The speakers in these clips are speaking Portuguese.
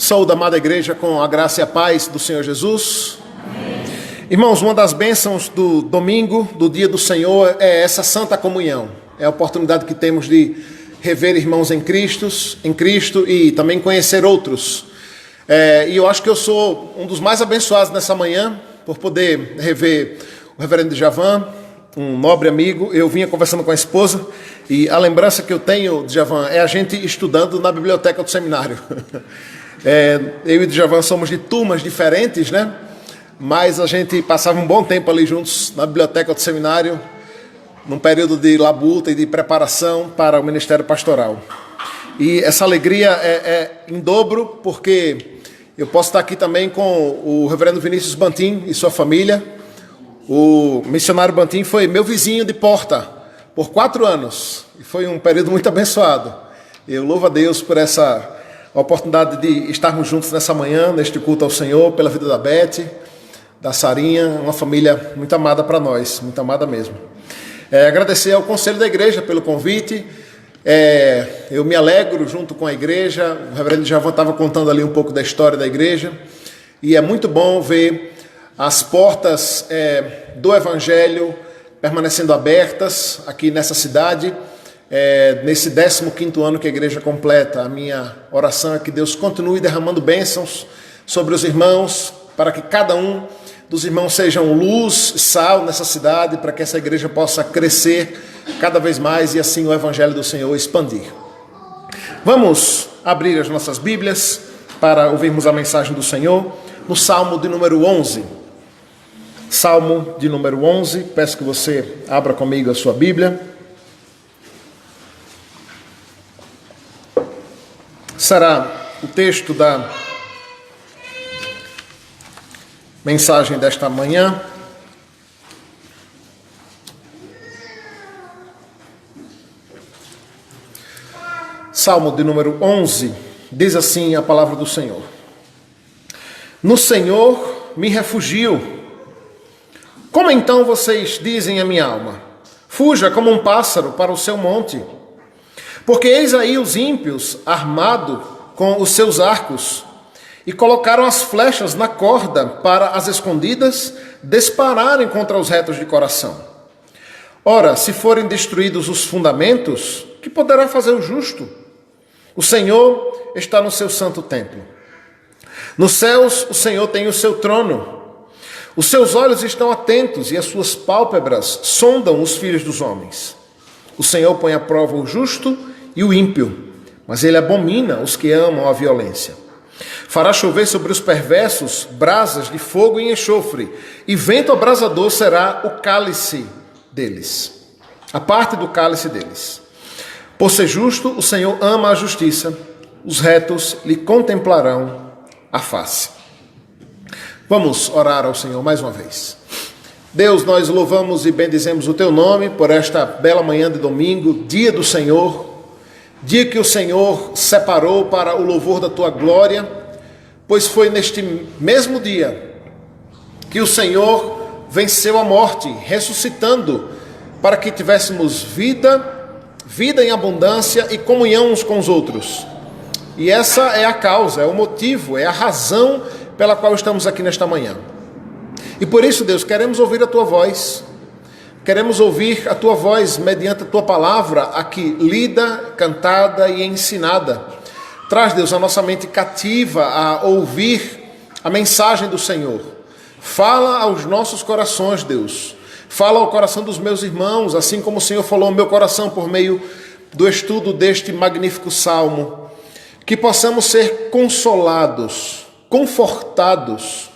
Saúde, amada igreja, com a graça e a paz do Senhor Jesus. Amém. Irmãos, uma das bênçãos do domingo, do dia do Senhor, é essa santa comunhão. É a oportunidade que temos de rever irmãos em Cristo e também conhecer outros. E eu acho que eu sou um dos mais abençoados nessa manhã, por poder rever o reverendo Djavan, um nobre amigo. Eu vinha conversando com a esposa e a lembrança que eu tenho, Djavan, é a gente estudando na biblioteca do seminário. Eu e Djavan somos de turmas diferentes, né? Mas a gente passava um bom tempo ali juntos na biblioteca do seminário, num período de labuta e de preparação para o ministério pastoral. E essa alegria é em dobro, porque eu posso estar aqui também com o reverendo Vinícius Bantim e sua família. O missionário Bantim foi meu vizinho de porta por 4 anos. E foi um período muito abençoado. Eu louvo a Deus por essa oportunidade de estarmos juntos nessa manhã, neste culto ao Senhor, pela vida da Beth, da Sarinha, uma família muito amada para nós, muito amada mesmo. Agradecer ao Conselho da Igreja pelo convite. Eu me alegro junto com a igreja. O reverendo Djavan estava contando ali um pouco da história da igreja. E é muito bom ver as portas do Evangelho permanecendo abertas aqui nessa cidade. Nesse 15º ano que a igreja completa. A minha oração é que Deus continue derramando bênçãos sobre os irmãos, para que cada um dos irmãos sejam luz e sal nessa cidade, para que essa igreja possa crescer cada vez mais e assim o Evangelho do Senhor expandir. Vamos abrir as nossas Bíblias para ouvirmos a mensagem do Senhor no Salmo de número 11. Salmo de número 11, peço que você abra comigo a sua Bíblia. Será o texto da mensagem desta manhã. Salmo de número 11, diz assim a palavra do Senhor. No Senhor me refugio. Como então vocês dizem a minha alma? Fuja como um pássaro para o seu monte. Porque eis aí os ímpios armados com os seus arcos, e colocaram as flechas na corda para as escondidas dispararem contra os retos de coração. Ora, se forem destruídos os fundamentos, que poderá fazer o justo? O Senhor está no seu santo templo. Nos céus o Senhor tem o seu trono. Os seus olhos estão atentos e as suas pálpebras sondam os filhos dos homens. O Senhor põe à prova o justo e o ímpio, mas ele abomina os que amam a violência. Fará chover sobre os perversos brasas de fogo e enxofre, e vento abrasador será o cálice deles, a parte do cálice deles. Por ser justo, o Senhor ama a justiça, os retos lhe contemplarão a face. Vamos orar ao Senhor mais uma vez. Deus, nós louvamos e bendizemos o teu nome por esta bela manhã de domingo, dia do Senhor, dia que o Senhor separou para o louvor da tua glória, pois foi neste mesmo dia que o Senhor venceu a morte, ressuscitando para que tivéssemos vida em abundância e comunhão uns com os outros. E essa é a causa, é o motivo, é a razão pela qual estamos aqui nesta manhã. E por isso, Deus, queremos ouvir a tua voz. Queremos ouvir a tua voz mediante a tua palavra aqui lida, cantada e ensinada. Traz, Deus, a nossa mente cativa a ouvir a mensagem do Senhor. Fala aos nossos corações, Deus. Fala ao coração dos meus irmãos, assim como o Senhor falou ao meu coração por meio do estudo deste magnífico salmo. Que possamos ser consolados, confortados,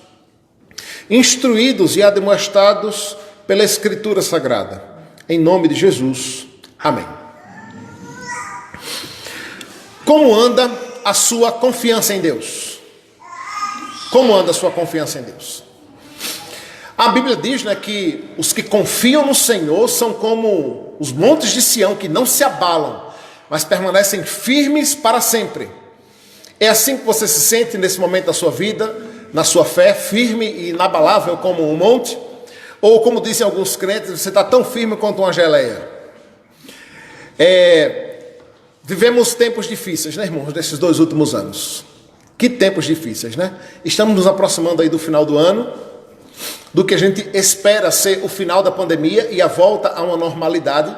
instruídos e admoestados pela Escritura Sagrada. Em nome de Jesus. Amém. Como anda a sua confiança em Deus? Como anda a sua confiança em Deus? A Bíblia diz, que os que confiam no Senhor são como os montes de Sião, que não se abalam, mas permanecem firmes para sempre. É assim que você se sente nesse momento da sua vida, na sua fé, firme e inabalável como um monte? Ou como dizem alguns crentes, você está tão firme quanto uma geleia? Vivemos tempos difíceis, né, irmãos, desses 2 últimos anos. Que tempos difíceis, né? Estamos nos aproximando aí do final do ano, do que a gente espera ser o final da pandemia e a volta a uma normalidade.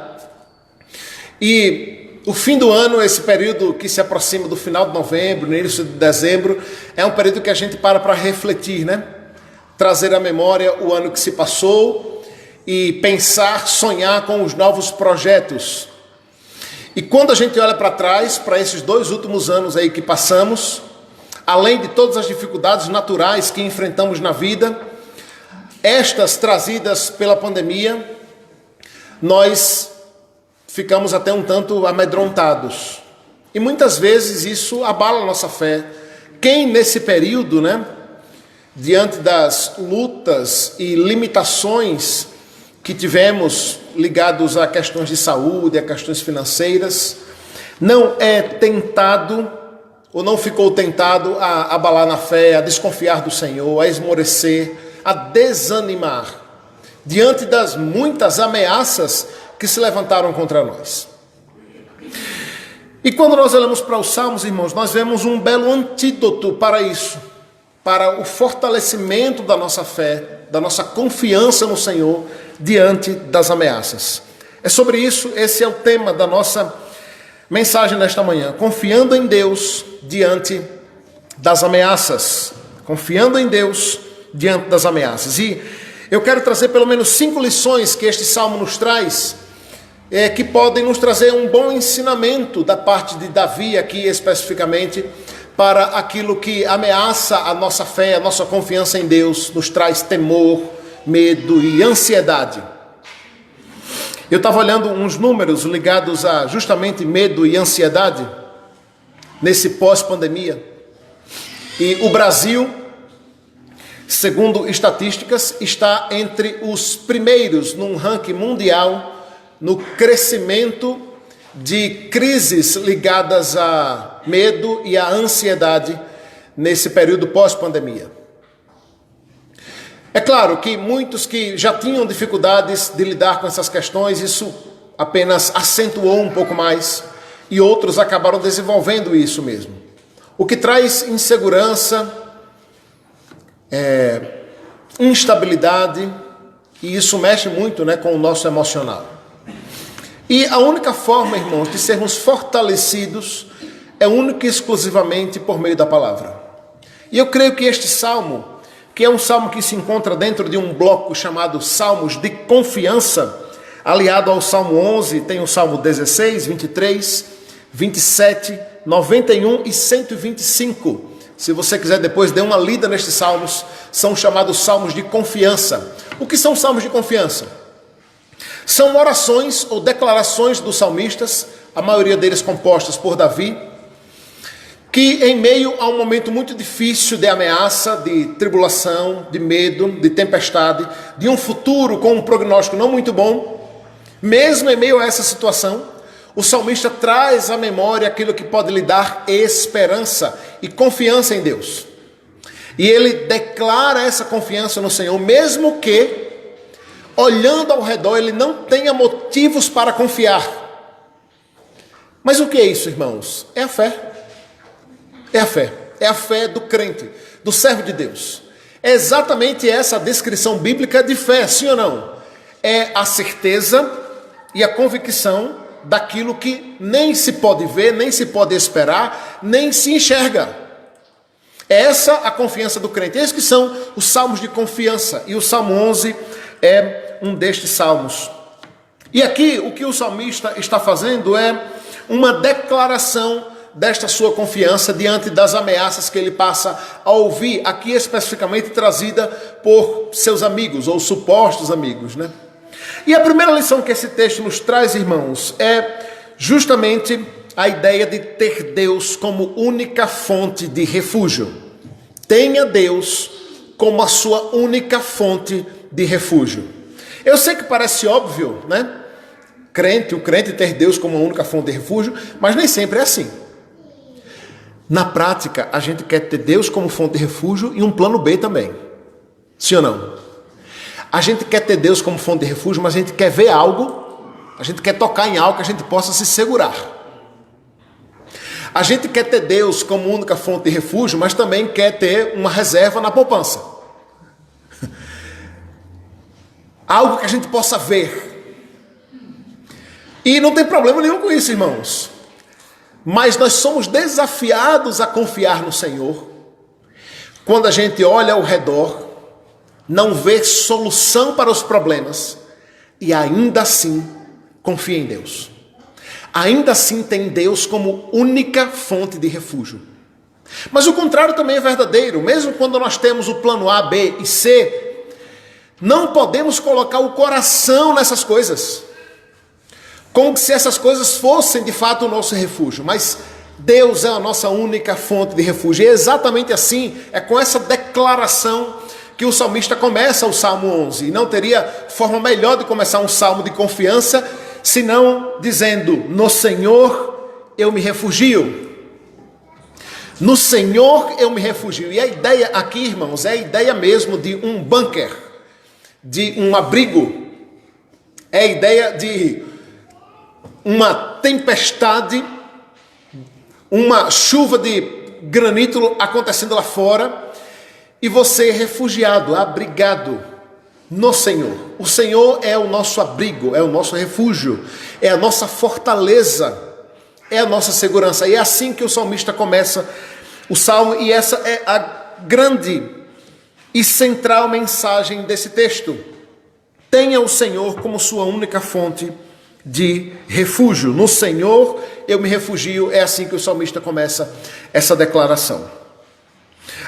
E o fim do ano, esse período que se aproxima do final de novembro, no início de dezembro, é um período que a gente para refletir, né? Trazer à memória o ano que se passou e pensar, sonhar com os novos projetos. E quando a gente olha para trás, para esses 2 últimos anos aí que passamos, além de todas as dificuldades naturais que enfrentamos na vida, estas trazidas pela pandemia, nós ficamos até um tanto amedrontados. E muitas vezes isso abala a nossa fé. Quem nesse período, né, diante das lutas e limitações que tivemos ligados a questões de saúde, a questões financeiras, não é tentado ou não ficou tentado a abalar na fé, a desconfiar do Senhor, a esmorecer, a desanimar diante das muitas ameaças que se levantaram contra nós. E quando nós olhamos para os Salmos, irmãos, nós vemos um belo antídoto para isso, para o fortalecimento da nossa fé, da nossa confiança no Senhor diante das ameaças. É sobre isso, esse é o tema da nossa mensagem nesta manhã, confiando em Deus diante das ameaças. Confiando em Deus diante das ameaças. E eu quero trazer pelo menos 5 lições que este salmo nos traz, que podem nos trazer um bom ensinamento da parte de Davi aqui especificamente, para aquilo que ameaça a nossa fé, a nossa confiança em Deus, nos traz temor, medo e ansiedade. Eu estava olhando uns números ligados a justamente medo e ansiedade nesse pós-pandemia. E o Brasil, segundo estatísticas, está entre os primeiros num ranking mundial no crescimento de crises ligadas a medo e a ansiedade nesse período pós-pandemia. É claro que muitos que já tinham dificuldades de lidar com essas questões, isso apenas acentuou um pouco mais, e outros acabaram desenvolvendo isso mesmo. O que traz insegurança, instabilidade, e isso mexe muito, né, com o nosso emocional. E a única forma, irmãos, de sermos fortalecidos é única e exclusivamente por meio da palavra. E eu creio que este salmo, que é um salmo que se encontra dentro de um bloco chamado Salmos de Confiança, aliado ao Salmo 11, tem o Salmo 16, 23, 27, 91 e 125. Se você quiser depois dê uma lida nestes salmos, são chamados Salmos de Confiança. O que são salmos de confiança? São orações ou declarações dos salmistas, a maioria deles compostas por Davi, que em meio a um momento muito difícil de ameaça, de tribulação, de medo, de tempestade, de um futuro com um prognóstico não muito bom, mesmo em meio a essa situação, o salmista traz à memória aquilo que pode lhe dar esperança e confiança em Deus. E ele declara essa confiança no Senhor, mesmo que, olhando ao redor, ele não tenha motivos para confiar. Mas o que é isso, irmãos? É a fé. É a fé. É a fé do crente, do servo de Deus. É exatamente essa a descrição bíblica de fé, sim ou não? É a certeza e a convicção daquilo que nem se pode ver, nem se pode esperar, nem se enxerga. É essa a confiança do crente. Esses que são os salmos de confiança. E o Salmo 11 é um destes salmos. E aqui o que o salmista está fazendo é uma declaração desta sua confiança diante das ameaças que ele passa a ouvir, aqui especificamente trazida por seus amigos, ou supostos amigos, né? E a primeira lição que esse texto nos traz, irmãos, é justamente a ideia de ter Deus como única fonte de refúgio. Tenha Deus como a sua única fonte de refúgio. Eu sei que parece óbvio, né? O crente ter Deus como a única fonte de refúgio, mas nem sempre é assim. Na prática, a gente quer ter Deus como fonte de refúgio e um plano B também. Sim ou não? A gente quer ter Deus como fonte de refúgio, mas a gente quer ver algo, a gente quer tocar em algo que a gente possa se segurar. A gente quer ter Deus como única fonte de refúgio, mas também quer ter uma reserva na poupança. Algo que a gente possa ver. E não tem problema nenhum com isso, irmãos. Mas nós somos desafiados a confiar no Senhor quando a gente olha ao redor, não vê solução para os problemas e ainda assim confia em Deus. Ainda assim tem Deus como única fonte de refúgio. Mas o contrário também é verdadeiro. Mesmo quando nós temos o plano A, B e C, não podemos colocar o coração nessas coisas, como se essas coisas fossem de fato o nosso refúgio. Mas Deus é a nossa única fonte de refúgio. E é exatamente assim, é com essa declaração que o salmista começa o Salmo 11. E não teria forma melhor de começar um salmo de confiança, senão dizendo: no Senhor eu me refugio. No Senhor eu me refugio. E a ideia aqui, irmãos, é a ideia mesmo de um bunker, de um abrigo. É a ideia de uma tempestade, uma chuva de granito acontecendo lá fora, e você refugiado, abrigado no Senhor. O Senhor é o nosso abrigo, é o nosso refúgio, é a nossa fortaleza, é a nossa segurança. E é assim que o salmista começa o salmo, e essa é a grande e central mensagem desse texto. Tenha o Senhor como sua única fonte de refúgio. No Senhor eu me refugio. É assim que o salmista começa essa declaração.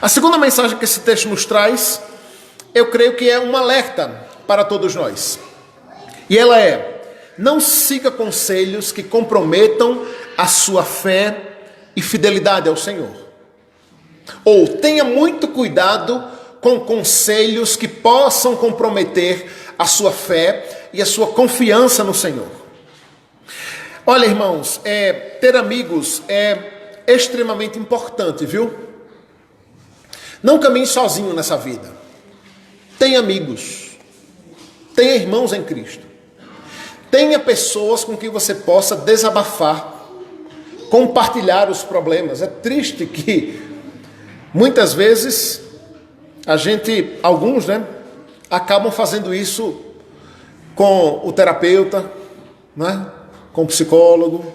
A segunda mensagem que esse texto nos traz, eu creio que é um alerta para todos nós. E ela é: não siga conselhos que comprometam a sua fé e fidelidade ao Senhor. Ou tenha muito cuidado com conselhos que possam comprometer a sua fé e a sua confiança no Senhor. Olha, irmãos, ter amigos é extremamente importante, viu? Não caminhe sozinho nessa vida. Tenha amigos. Tenha irmãos em Cristo. Tenha pessoas com quem você possa desabafar, compartilhar os problemas. É triste que muitas vezes alguns, acabam fazendo isso com o terapeuta, né? Com o psicólogo,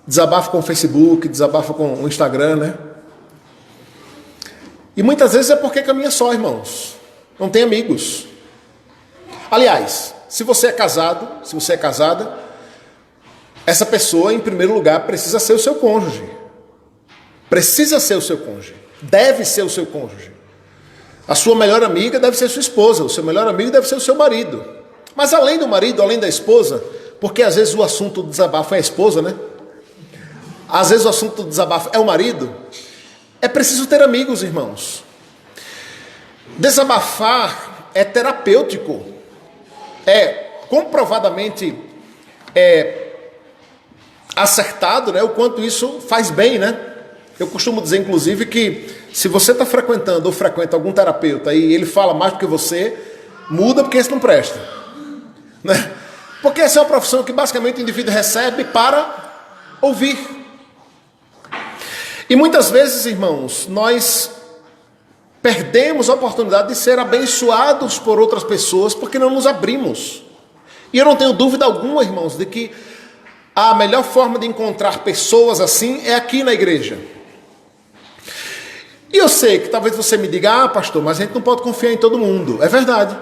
desabafa com o Facebook, desabafa com o Instagram, E muitas vezes é porque caminha só, irmãos. Não tem amigos. Aliás, se você é casado, se você é casada, essa pessoa, em primeiro lugar, precisa ser o seu cônjuge. Precisa ser o seu cônjuge. Deve ser o seu cônjuge. A sua melhor amiga deve ser sua esposa. O seu melhor amigo deve ser o seu marido. Mas além do marido, além da esposa, porque às vezes o assunto do desabafo é a esposa, Às vezes o assunto do desabafo é o marido. É preciso ter amigos, irmãos. Desabafar é terapêutico. É comprovadamente acertado, o quanto isso faz bem, Eu costumo dizer, inclusive, que se você está frequentando ou frequenta algum terapeuta e ele fala mais do que você, muda, porque esse não presta. Porque essa é uma profissão que basicamente o indivíduo recebe para ouvir. E muitas vezes, irmãos, nós perdemos a oportunidade de ser abençoados por outras pessoas porque não nos abrimos. E eu não tenho dúvida alguma, irmãos, de que a melhor forma de encontrar pessoas assim é aqui na igreja. E eu sei que talvez você me diga: pastor, mas a gente não pode confiar em todo mundo. É verdade.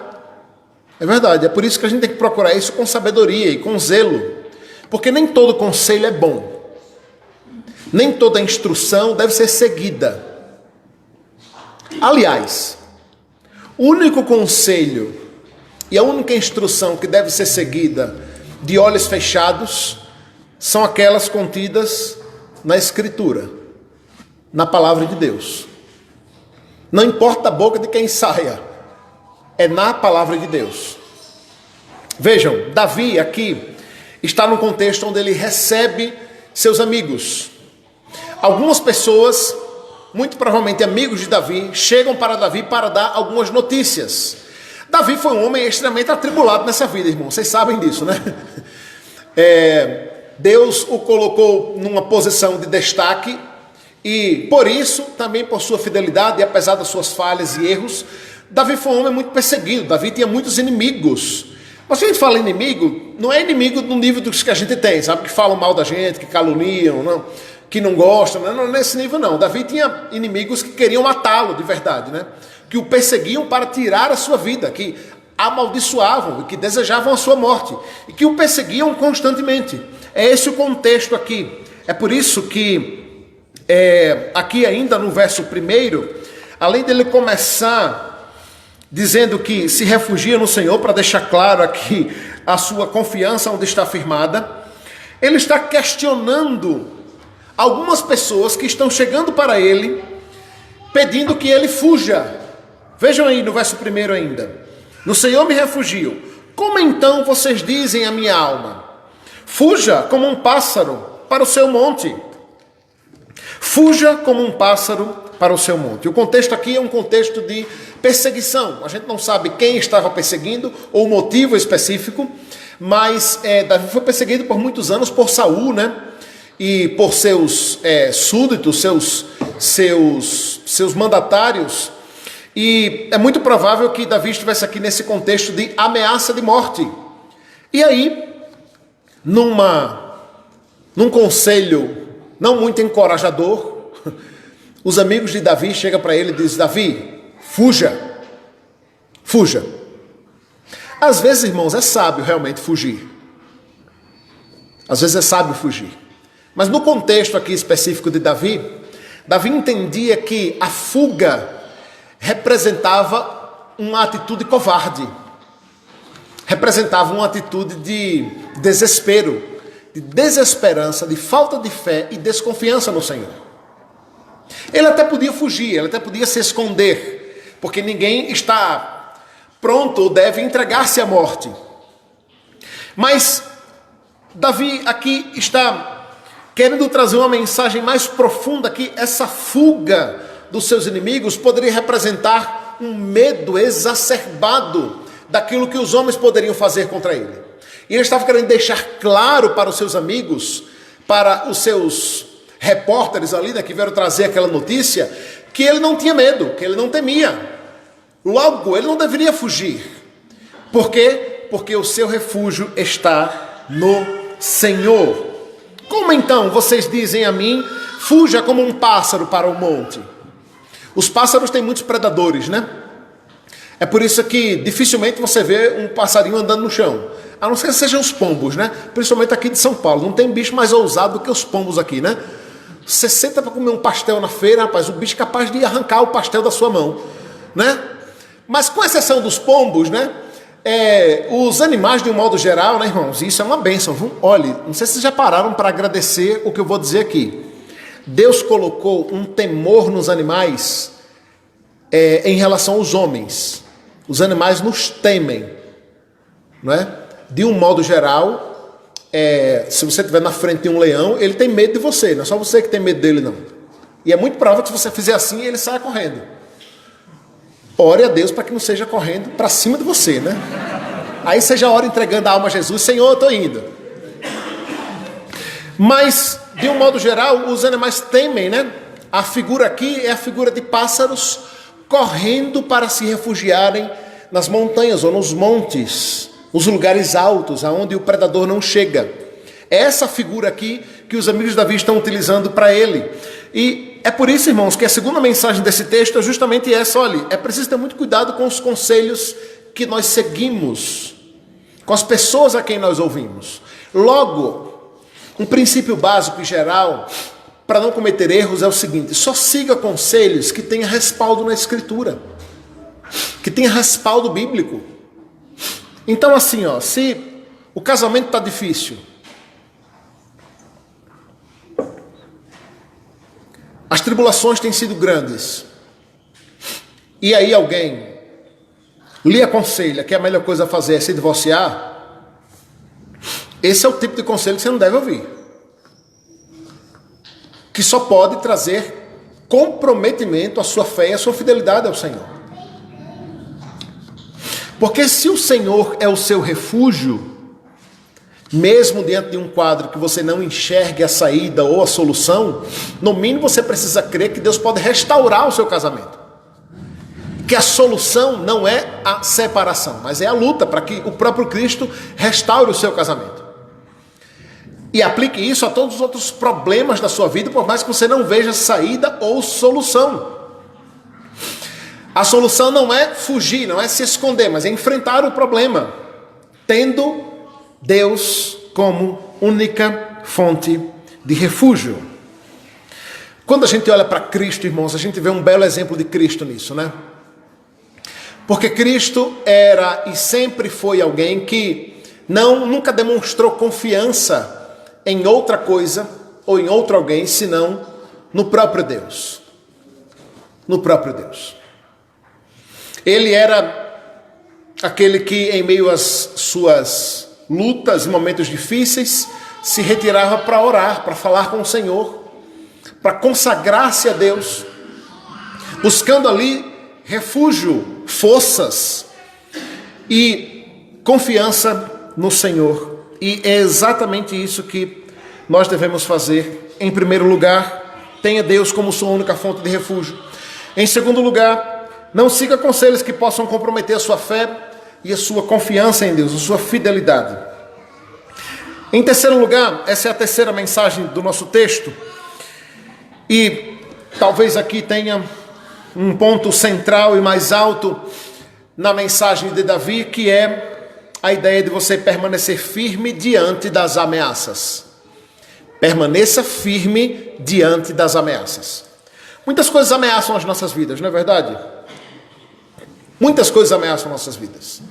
É verdade. É por isso que a gente tem que procurar isso com sabedoria e com zelo. Porque nem todo conselho é bom. Nem toda instrução deve ser seguida. Aliás, o único conselho e a única instrução que deve ser seguida de olhos fechados são aquelas contidas na Escritura, na Palavra de Deus. Não importa a boca de quem saia, é na Palavra de Deus. Vejam, Davi aqui está num contexto onde ele recebe seus amigos. Algumas pessoas, muito provavelmente amigos de Davi, chegam para Davi para dar algumas notícias. Davi foi um homem extremamente atribulado nessa vida, irmão. Vocês sabem disso, Deus o colocou numa posição de destaque e, por isso, também por sua fidelidade e apesar das suas falhas e erros, Davi foi um homem muito perseguido. Davi tinha muitos inimigos. Mas quando a gente fala inimigo, não é inimigo no nível dos que a gente tem, sabe? Que falam mal da gente, que caluniam, não, que não gostam, não nesse nível não. Davi tinha inimigos que queriam matá-lo de verdade, né? Que o perseguiam para tirar a sua vida, que amaldiçoavam e que desejavam a sua morte e que o perseguiam constantemente. É esse o contexto aqui. É por isso que aqui ainda no verso 1, além dele começar dizendo que se refugia no Senhor, para deixar claro aqui a sua confiança onde está firmada, ele está questionando algumas pessoas que estão chegando para ele, pedindo que ele fuja. Vejam aí no verso 1 ainda. No Senhor me refugio. Como então vocês dizem a minha alma? Fuja como um pássaro para o seu monte. Fuja como um pássaro para o seu monte. O contexto aqui é um contexto de perseguição. A gente não sabe quem estava perseguindo ou o motivo específico, mas Davi foi perseguido por muitos anos por Saul, né? E por seus súditos, seus mandatários. E é muito provável que Davi estivesse aqui nesse contexto de ameaça de morte. E aí, num conselho não muito encorajador, os amigos de Davi chegam para ele e dizem: Davi, fuja. Fuja. Às vezes, irmãos, é sábio realmente fugir. Às vezes é sábio fugir. Mas no contexto aqui específico de Davi, Davi entendia que a fuga representava uma atitude covarde, representava uma atitude de desespero, de desesperança, de falta de fé e desconfiança no Senhor. Ele até podia fugir, ele até podia se esconder, porque ninguém está pronto ou deve entregar-se à morte. Mas Davi aqui está querendo trazer uma mensagem mais profunda, que essa fuga dos seus inimigos poderia representar um medo exacerbado daquilo que os homens poderiam fazer contra ele. E ele estava querendo deixar claro para os seus amigos, para os seus repórteres ali, né, que vieram trazer aquela notícia, que ele não tinha medo, que ele não temia. Logo, ele não deveria fugir. Por quê? Porque o seu refúgio está no Senhor. Como então vocês dizem a mim, fuja como um pássaro para o monte? Os pássaros têm muitos predadores, né? É por isso que dificilmente você vê um passarinho andando no chão. A não ser que sejam os pombos, né? Principalmente aqui de São Paulo. Não tem bicho mais ousado do que os pombos aqui, né? Você senta para comer um pastel na feira, rapaz, o bicho é capaz de arrancar o pastel da sua mão, né? Mas com exceção dos pombos, né? Os animais de um modo geral, né, irmãos? Isso é uma bênção, viu? Olha, não sei se vocês já pararam para agradecer o que eu vou dizer aqui. Deus colocou um temor nos animais em relação aos homens. Os animais nos temem, não é? De um modo geral, se você estiver na frente de um leão, ele tem medo de você, não é só você que tem medo dele, não. E é muito provável que se você fizer assim, ele saia correndo. Ore a Deus para que não seja correndo para cima de você, né? Aí seja a hora entregando a alma a Jesus: Senhor, eu estou indo. Mas, de um modo geral, os animais temem, né? A figura aqui é a figura de pássaros correndo para se refugiarem nas montanhas ou nos montes, os lugares altos, aonde o predador não chega. É essa figura aqui que os amigos de Davi estão utilizando para ele. E é por isso, irmãos, que a segunda mensagem desse texto é justamente essa: olha, é preciso ter muito cuidado com os conselhos que nós seguimos, com as pessoas a quem nós ouvimos. Logo, um princípio básico e geral para não cometer erros é o seguinte: só siga conselhos que tenham respaldo na Escritura, que tenha respaldo bíblico. Então assim, se o casamento está difícil, as tribulações têm sido grandes, e aí alguém lhe aconselha que a melhor coisa a fazer é se divorciar, esse é o tipo de conselho que você não deve ouvir, que só pode trazer comprometimento à sua fé e à sua fidelidade ao Senhor. Porque se o Senhor é o seu refúgio, mesmo diante de um quadro que você não enxergue a saída ou a solução, no mínimo você precisa crer que Deus pode restaurar o seu casamento. Que a solução não é a separação, mas é a luta para que o próprio Cristo restaure o seu casamento. E aplique isso a todos os outros problemas da sua vida, por mais que você não veja saída ou solução. A solução não é fugir, não é se esconder, mas é enfrentar o problema, tendo Deus como única fonte de refúgio. Quando a gente olha para Cristo, irmãos, a gente vê um belo exemplo de Cristo nisso, né? Porque Cristo era e sempre foi alguém que nunca demonstrou confiança em outra coisa ou em outro alguém, senão no próprio Deus. No próprio Deus. Ele era aquele que, em meio às suas lutas e momentos difíceis, se retirava para orar, para falar com o Senhor, para consagrar-se a Deus, buscando ali refúgio, forças e confiança no Senhor. E é exatamente isso que nós devemos fazer. Em primeiro lugar, tenha Deus como sua única fonte de refúgio. Em segundo lugar, não siga conselhos que possam comprometer a sua fé e a sua confiança em Deus, a sua fidelidade. Em terceiro lugar, essa é a terceira mensagem do nosso texto. E talvez aqui tenha um ponto central e mais alto na mensagem de Davi, que é a ideia de você permanecer firme diante das ameaças. Permaneça firme diante das ameaças. Muitas coisas ameaçam as nossas vidas, não é verdade? Muitas coisas ameaçam nossas vidas.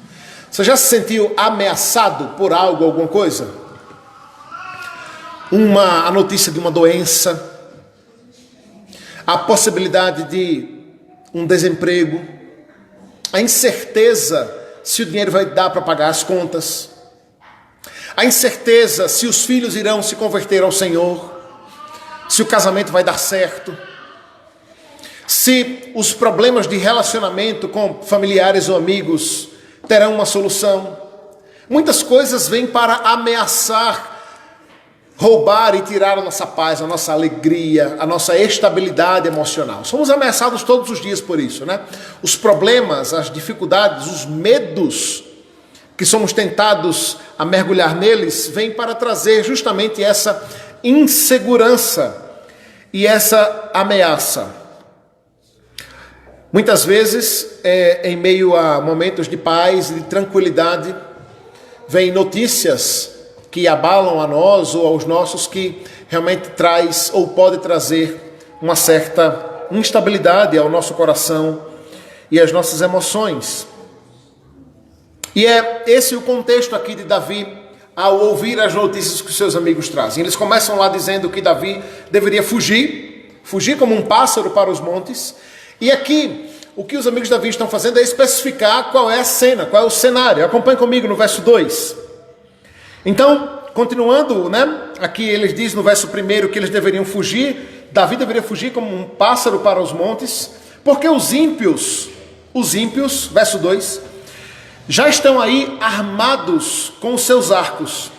Você já se sentiu ameaçado por algo, alguma coisa? A notícia de uma doença, a possibilidade de um desemprego, a incerteza se o dinheiro vai dar para pagar as contas, a incerteza se os filhos irão se converter ao Senhor, se o casamento vai dar certo, se os problemas de relacionamento com familiares ou amigos terão uma solução. Muitas coisas vêm para ameaçar, roubar e tirar a nossa paz, a nossa alegria, a nossa estabilidade emocional. Somos ameaçados todos os dias por isso, né? Os problemas, as dificuldades, os medos que somos tentados a mergulhar neles, vêm para trazer justamente essa insegurança e essa ameaça. Muitas vezes, em meio a momentos de paz e de tranquilidade, vêm notícias que abalam a nós ou aos nossos, que realmente traz ou pode trazer uma certa instabilidade ao nosso coração e às nossas emoções. E é esse o contexto aqui de Davi ao ouvir as notícias que os seus amigos trazem. Eles começam lá dizendo que Davi deveria fugir como um pássaro para os montes. E aqui, o que os amigos de Davi estão fazendo é especificar qual é a cena, qual é o cenário. Acompanhe comigo no verso 2. Então, continuando, né? Aqui eles dizem no verso 1 que eles deveriam fugir. Davi deveria fugir como um pássaro para os montes, porque os ímpios, verso 2, já estão aí armados com os seus arcos,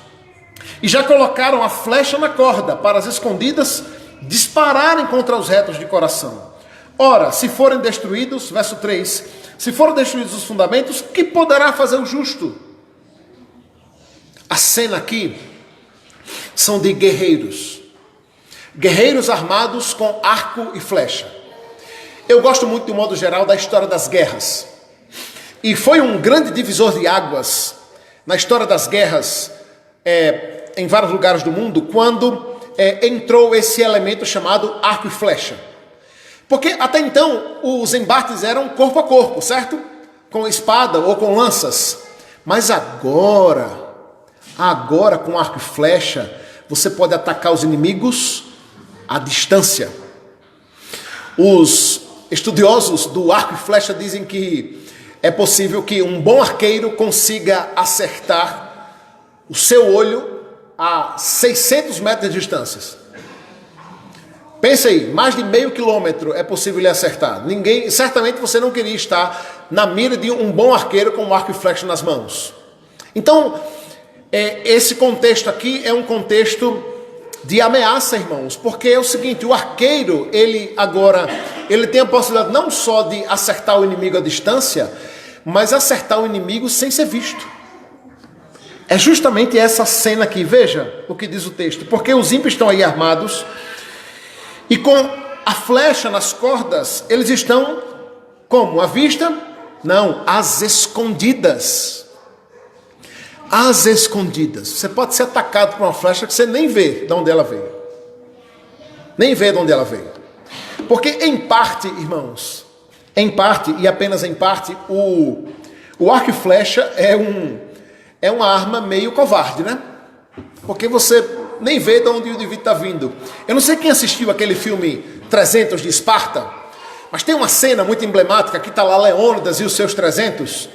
e já colocaram a flecha na corda para as escondidas dispararem contra os retos de coração. Ora, se forem destruídos, verso 3, se forem destruídos os fundamentos, que poderá fazer o justo? A cena aqui são de guerreiros armados com arco e flecha. Eu gosto muito, de um modo geral, da história das guerras. E foi um grande divisor de águas na história das guerras em vários lugares do mundo, quando entrou esse elemento chamado arco e flecha. Porque até então os embates eram corpo a corpo, certo? Com espada ou com lanças. Mas agora com arco e flecha, você pode atacar os inimigos à distância. Os estudiosos do arco e flecha dizem que é possível que um bom arqueiro consiga acertar o seu olho a 600 metros de distância. Pense aí, mais de meio quilômetro é possível lhe acertar. Certamente você não queria estar na mira de um bom arqueiro com um arco e flecha nas mãos. Então, esse contexto aqui é um contexto de ameaça, irmãos, porque é o seguinte, o arqueiro, ele tem a possibilidade não só de acertar o inimigo à distância, mas acertar o inimigo sem ser visto. É justamente essa cena aqui, veja o que diz o texto, porque os ímpios estão aí armados, e com a flecha nas cordas, eles estão como? À vista? Não, às escondidas. Às escondidas. Você pode ser atacado por uma flecha que você nem vê de onde ela veio. Nem vê de onde ela veio. Porque em parte, irmãos, em parte e apenas em parte, o arco e flecha é uma arma meio covarde, né? Porque você nem vê de onde o indivíduo está vindo. Eu não sei quem assistiu aquele filme 300 de Esparta, mas tem uma cena muito emblemática que está lá Leônidas e os seus 300,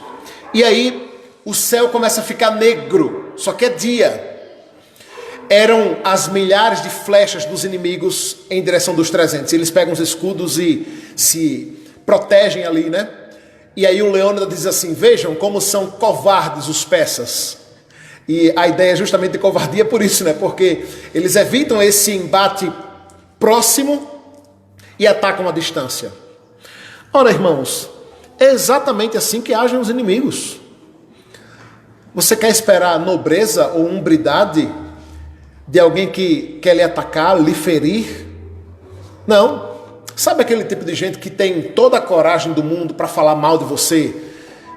e aí o céu começa a ficar negro, só que é dia. Eram as milhares de flechas dos inimigos em direção dos 300. Eles pegam os escudos e se protegem ali, né? E aí o Leônidas diz assim, vejam como são covardes os persas. E a ideia é justamente de covardia por isso, né? Porque eles evitam esse embate próximo e atacam à distância. Ora, irmãos, é exatamente assim que agem os inimigos. Você quer esperar nobreza ou umbridade de alguém que quer lhe atacar, lhe ferir? Não. Sabe aquele tipo de gente que tem toda a coragem do mundo para falar mal de você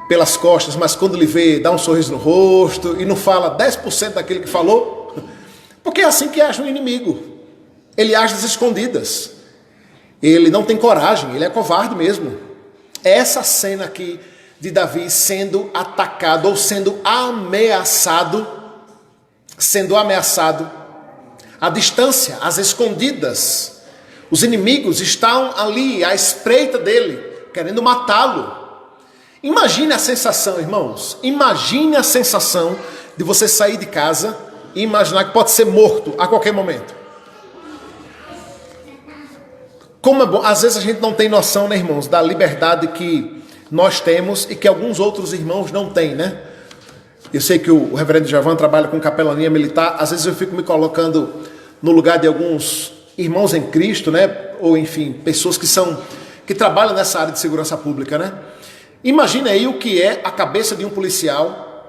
pelas costas, mas quando lhe vê, dá um sorriso no rosto e não fala 10% daquilo que falou? Porque é assim que age o inimigo. Ele age às escondidas. Ele não tem coragem, ele é covarde mesmo. É essa cena aqui de Davi sendo atacado ou sendo ameaçado à distância, às escondidas. Os inimigos estão ali à espreita dele, querendo matá-lo. Imagine a sensação, irmãos. Imagine a sensação de você sair de casa e imaginar que pode ser morto a qualquer momento. Como é bom, às vezes a gente não tem noção, né, irmãos, da liberdade que nós temos e que alguns outros irmãos não têm, né? Eu sei que o reverendo Javan trabalha com capelania militar, às vezes eu fico me colocando no lugar de alguns irmãos em Cristo, né? Ou enfim, pessoas que trabalham nessa área de segurança pública, né? Imagine aí o que é a cabeça de um policial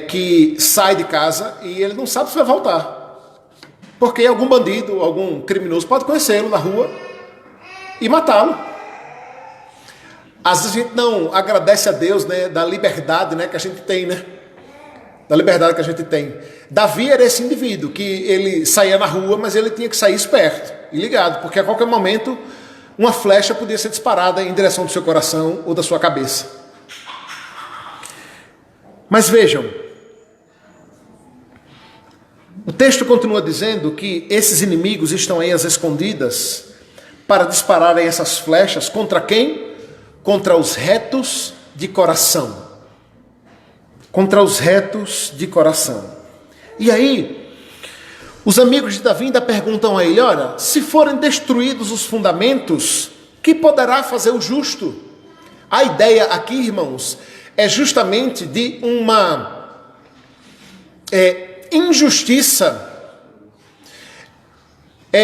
que sai de casa e ele não sabe se vai voltar. Porque algum bandido, algum criminoso pode conhecê-lo na rua e matá-lo. Às vezes a gente não agradece a Deus, né, da liberdade, né, que a gente tem, né? Da liberdade que a gente tem. Davi era esse indivíduo que ele saía na rua, mas ele tinha que sair esperto e ligado, porque a qualquer momento uma flecha podia ser disparada em direção do seu coração ou da sua cabeça. Mas vejam, o texto continua dizendo que esses inimigos estão aí às escondidas para dispararem essas flechas contra quem? Contra os retos de coração. Contra os retos de coração. E aí, os amigos de Davi ainda perguntam a ele, olha, se forem destruídos os fundamentos, que poderá fazer o justo? A ideia aqui, irmãos, é justamente de uma injustiça,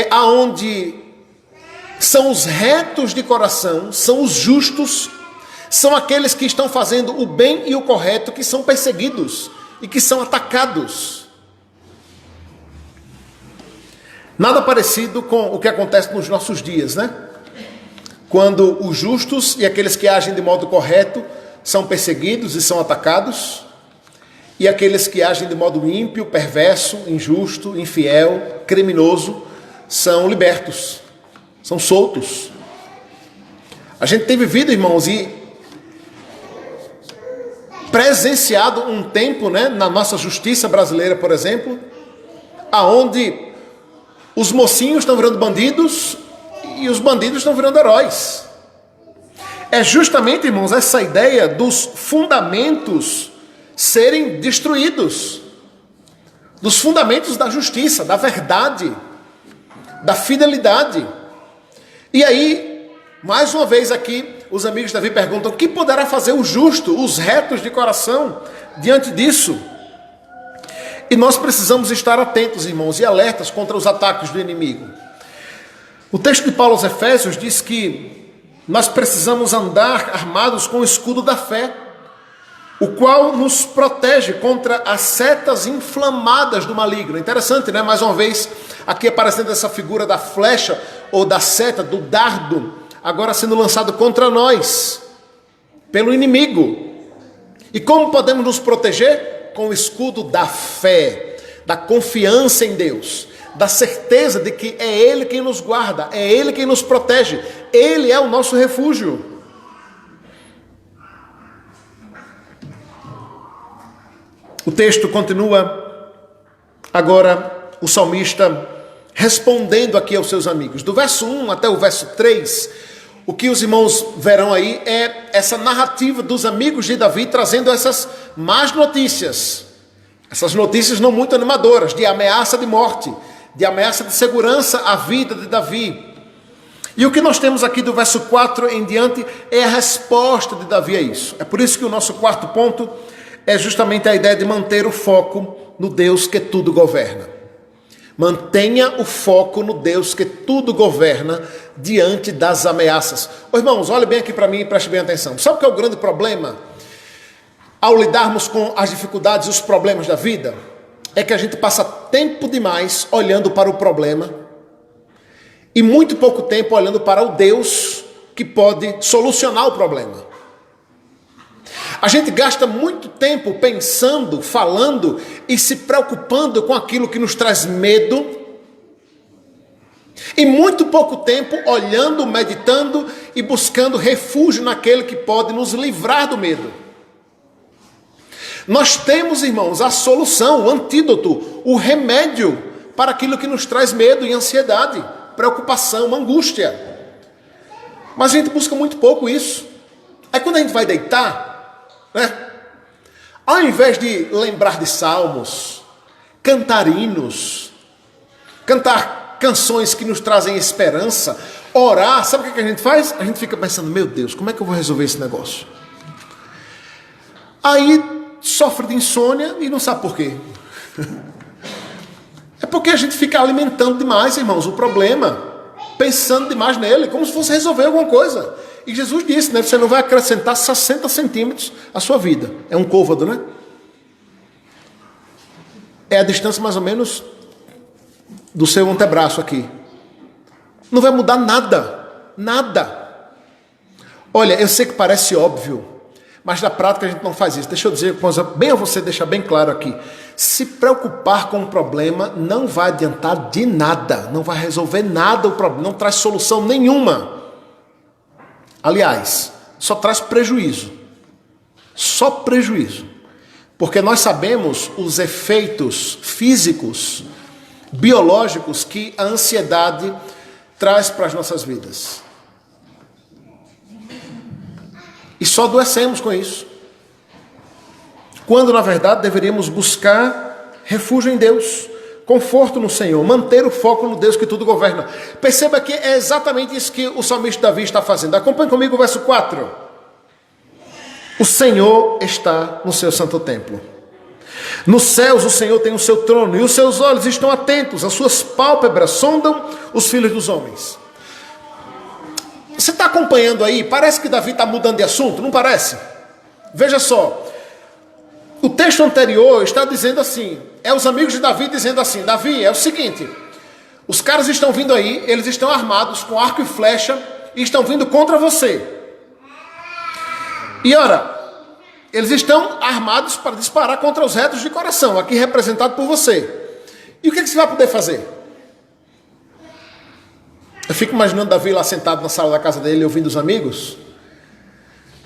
aonde são os retos de coração, são os justos, são aqueles que estão fazendo o bem e o correto, que são perseguidos e que são atacados. Nada parecido com o que acontece nos nossos dias, né? Quando os justos e aqueles que agem de modo correto são perseguidos e são atacados, e aqueles que agem de modo ímpio, perverso, injusto, infiel, criminoso, são libertos, são soltos. A gente tem vivido, irmãos, e presenciado um tempo, né, na nossa justiça brasileira, por exemplo, aonde os mocinhos estão virando bandidos e os bandidos estão virando heróis. É justamente, irmãos, essa ideia dos fundamentos serem destruídos, dos fundamentos da justiça, da verdade, da fidelidade. E aí, mais uma vez aqui, os amigos de Davi perguntam, o que poderá fazer o justo, os retos de coração, diante disso, e nós precisamos estar atentos, irmãos, e alertas contra os ataques do inimigo. O texto de Paulo aos Efésios diz que nós precisamos andar armados com o escudo da fé, o qual nos protege contra as setas inflamadas do maligno. Interessante, né? Mais uma vez, aqui aparecendo essa figura da flecha ou da seta, do dardo, agora sendo lançado contra nós, pelo inimigo. E como podemos nos proteger? Com o escudo da fé, da confiança em Deus, da certeza de que é Ele quem nos guarda, é Ele quem nos protege, Ele é o nosso refúgio. O texto continua, agora o salmista respondendo aqui aos seus amigos. Do verso 1 até o verso 3, o que os irmãos verão aí é essa narrativa dos amigos de Davi trazendo essas más notícias. Essas notícias não muito animadoras, de ameaça de morte, de ameaça de segurança à vida de Davi. E o que nós temos aqui do verso 4 em diante é a resposta de Davi a isso. É por isso que o nosso quarto ponto é justamente a ideia de manter o foco no Deus que tudo governa. Mantenha o foco no Deus que tudo governa diante das ameaças. Ô, irmãos, olhe bem aqui para mim e preste bem atenção. Sabe o que é o grande problema ao lidarmos com as dificuldades e os problemas da vida? É que a gente passa tempo demais olhando para o problema e muito pouco tempo olhando para o Deus que pode solucionar o problema. A gente gasta muito tempo pensando, falando e se preocupando com aquilo que nos traz medo, e muito pouco tempo olhando, meditando e buscando refúgio naquele que pode nos livrar do medo. Nós temos, irmãos, a solução, o antídoto, o remédio para aquilo que nos traz medo e ansiedade, preocupação, angústia. Mas a gente busca muito pouco isso. Aí quando a gente vai deitar, né? Ao invés de lembrar de salmos, cantar hinos, cantar canções que nos trazem esperança, orar, sabe o que a gente faz? A gente fica pensando, meu Deus, como é que eu vou resolver esse negócio? Aí sofre de insônia e não sabe por quê. É porque a gente fica alimentando demais, irmãos, o problema, pensando demais nele, como se fosse resolver alguma coisa. E Jesus disse, né? Você não vai acrescentar 60 centímetros à sua vida. É um côvado, né? É a distância mais ou menos do seu antebraço aqui. Não vai mudar nada. Nada. Olha, eu sei que parece óbvio, mas na prática a gente não faz isso. Deixa eu dizer uma coisa bem a você, deixar bem claro aqui. Se preocupar com o problema não vai adiantar de nada. Não vai resolver nada o problema. Não traz solução nenhuma. Aliás, só traz prejuízo. Só prejuízo. Porque nós sabemos os efeitos físicos, biológicos que a ansiedade traz para as nossas vidas. E só adoecemos com isso. Quando, na verdade, deveríamos buscar refúgio em Deus, conforto no Senhor, manter o foco no Deus que tudo governa. Perceba que é exatamente isso que o salmista Davi está fazendo. Acompanhe comigo o verso 4. O Senhor está no seu santo templo. Nos céus o Senhor tem o seu trono e os seus olhos estão atentos, as suas pálpebras sondam os filhos dos homens. Você está acompanhando aí? Parece que Davi está mudando de assunto, não parece? Veja só. O texto anterior está dizendo assim, é os amigos de Davi dizendo assim, Davi, é o seguinte, os caras estão vindo aí, eles estão armados com arco e flecha e estão vindo contra você. E ora, eles estão armados para disparar contra os retos de coração, aqui representado por você. E o que você vai poder fazer? Eu fico imaginando Davi lá sentado na sala da casa dele, ouvindo os amigos.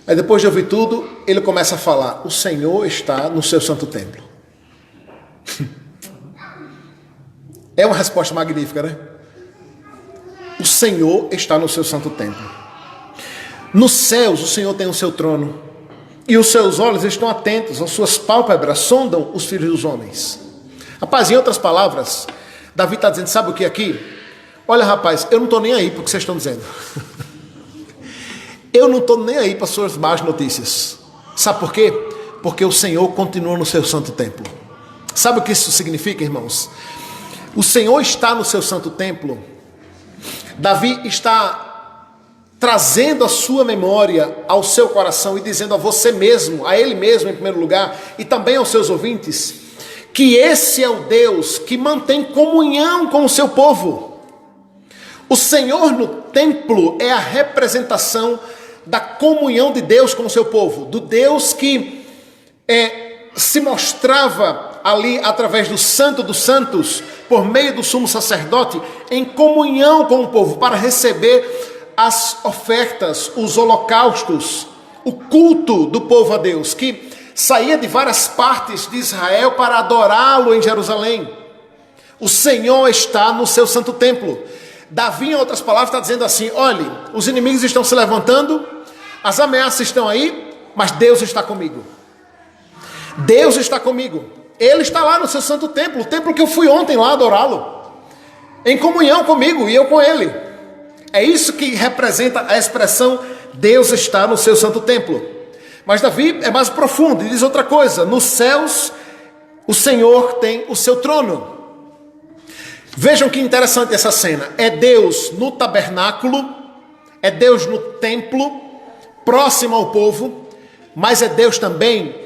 Aí depois de ouvir tudo, ele começa a falar, o Senhor está no seu santo templo. É uma resposta magnífica, né? O Senhor está no seu santo templo. Nos céus o Senhor tem o seu trono. E os seus olhos estão atentos, as suas pálpebras sondam os filhos dos homens. Rapaz, em outras palavras, Davi está dizendo, sabe o que aqui? Olha, rapaz, eu não estou nem aí para o que vocês estão dizendo. Eu não estou nem aí para as suas más notícias. Sabe por quê? Porque o Senhor continua no seu santo templo. Sabe o que isso significa, irmãos? O Senhor está no seu santo templo. Davi está trazendo a sua memória ao seu coração e dizendo a você mesmo, a ele mesmo em primeiro lugar, e também aos seus ouvintes, que esse é o Deus que mantém comunhão com o seu povo. O Senhor no templo é a representação da comunhão de Deus com o seu povo, do Deus que se mostrava ali através do Santo dos Santos, por meio do sumo sacerdote, em comunhão com o povo, para receber as ofertas, os holocaustos, o culto do povo a Deus, que saía de várias partes de Israel para adorá-lo em Jerusalém. O Senhor está no seu santo templo. Davi, em outras palavras, está dizendo assim: olhe, os inimigos estão se levantando, as ameaças estão aí, mas Deus está comigo. Deus está comigo. Ele está lá no seu santo templo, o templo que eu fui ontem lá adorá-lo, em comunhão comigo e eu com ele. É isso que representa a expressão Deus está no seu santo templo. Mas Davi é mais profundo e diz outra coisa: nos céus o Senhor tem o seu trono. Vejam que interessante essa cena. É Deus no tabernáculo, é Deus no templo, próximo ao povo, mas é Deus também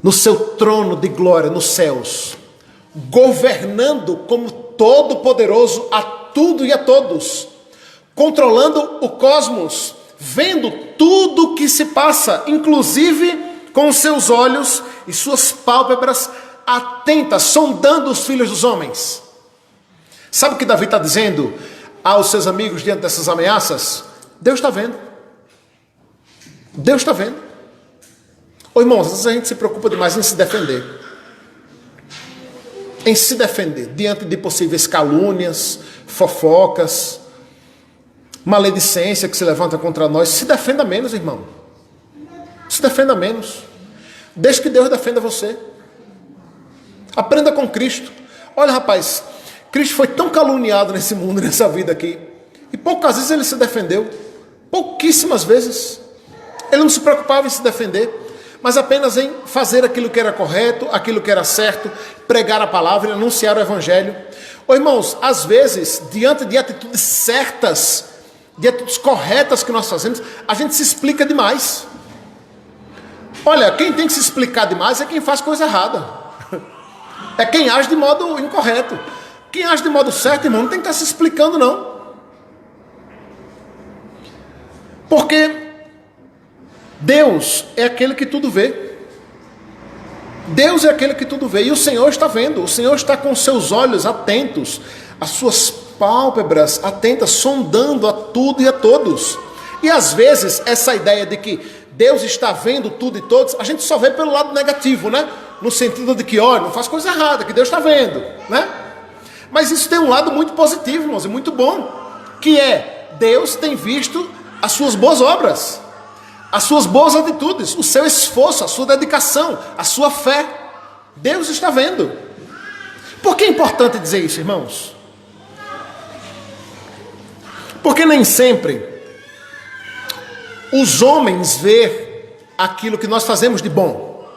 no seu trono de glória nos céus, governando como todo-poderoso a tudo e a todos, controlando o cosmos, vendo tudo o que se passa, inclusive com seus olhos e suas pálpebras atentas, sondando os filhos dos homens. Sabe o que Davi está dizendo aos seus amigos diante dessas ameaças? Deus está vendo. Deus está vendo. Ô irmãos, às vezes a gente se preocupa demais em se defender. Em se defender diante de possíveis calúnias, fofocas, maledicência que se levanta contra nós. Se defenda menos, irmão. Se defenda menos. Deixe que Deus defenda você. Aprenda com Cristo. Olha, rapaz, Cristo foi tão caluniado nesse mundo, nessa vida aqui, e poucas vezes ele se defendeu. Pouquíssimas vezes. Ele não se preocupava em se defender, mas apenas em fazer aquilo que era correto, aquilo que era certo, pregar a palavra e anunciar o evangelho. Ô irmãos, às vezes, diante de atitudes certas, de atitudes corretas que nós fazemos, a gente se explica demais. Olha, quem tem que se explicar demais é quem faz coisa errada. É quem age de modo incorreto. Quem age de modo certo, irmão, não tem que estar se explicando, não. Porque Deus é aquele que tudo vê. Deus é aquele que tudo vê. E o Senhor está vendo. O Senhor está com seus olhos atentos, as suas pálpebras atentas, sondando a tudo e a todos. E às vezes essa ideia de que Deus está vendo tudo e todos, a gente só vê pelo lado negativo, né? No sentido de que, olha, não faz coisa errada, que Deus está vendo, né? Mas isso tem um lado muito positivo, irmãos, e muito bom, que é, Deus tem visto as suas boas obras, as suas boas atitudes, o seu esforço, a sua dedicação, a sua fé. Deus está vendo. Por que é importante dizer isso, irmãos? Porque nem sempre os homens veem aquilo que nós fazemos de bom.